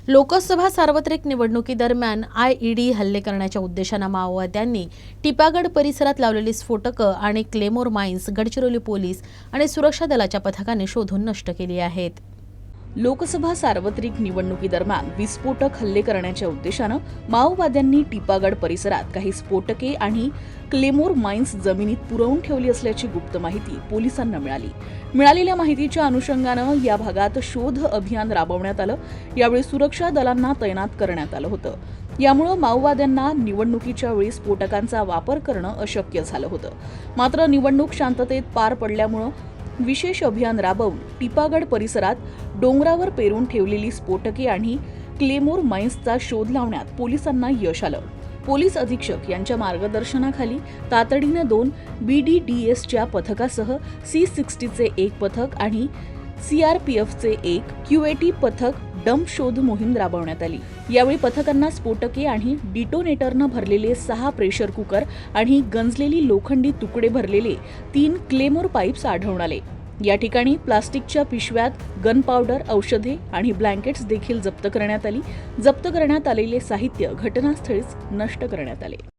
लोकसभा सार्वत्रिक निवडणुकीदरम्यान आयईडी हल्ले करण्याच्या उद्देशाने माओवाद्यांनी टिपागड परिसरात लावलेली स्फोटकं आणि क्लेमोर माइन्स गडचिरोली पोलीस आणि सुरक्षा दलाच्या पथकाने शोधून नष्ट केली आहेत. लोकसभा सार्वत्रिक निवडणुकीदरम्यान विस्फोटक हल्ले करण्याच्या उद्देशानं माओवाद्यांनी टिपागड परिसरात काही स्फोटके आणि क्लेमोर माइन्स जमिनीत पुरवून ठेवली असल्याची गुप्त माहिती पोलिसांना मिळाली. मिळालेल्या माहितीच्या अनुषंगानं या भागात शोध अभियान राबवण्यात आलं. यावेळी सुरक्षा दलांना तैनात करण्यात आलं होतं. यामुळे माओवाद्यांना निवडणुकीच्या वेळी स्फोटकांचा वापर करणं अशक्य झालं होतं. मात्र निवडणूक शांततेत पार पडल्यामुळे विशेष अभियान राबवून टिपागड परिसरात डोंगरावर पेरून ठेवलेली स्फोटके आणि क्लेमोर माइन्सचा शोध लावण्यात पोलिसांना यश आलं. पोलीस अधीक्षक यांच्या मार्गदर्शनाखाली तातडीने 2 BDDSच्या पथकासह C60चे 1 पथक आणि CRPFचे 1 QAT पथक डंप शोध मोहीम राबवण्यात आली. यावेळी पथकांना स्फोटके आणि डिटोनेटरनं भरलेले 6 प्रेशर कुकर आणि गंजलेली लोखंडी तुकडे भरलेले 3 क्लेमोर पाईप्स आढळून आले. या ठिकाणी प्लास्टिकच्या पिशव्यात गन पावडर, औषधे आणि ब्लँकेट्स देखील जप्त करण्यात आली. जप्त करण्यात आलेले साहित्य घटनास्थळीच नष्ट करण्यात आले.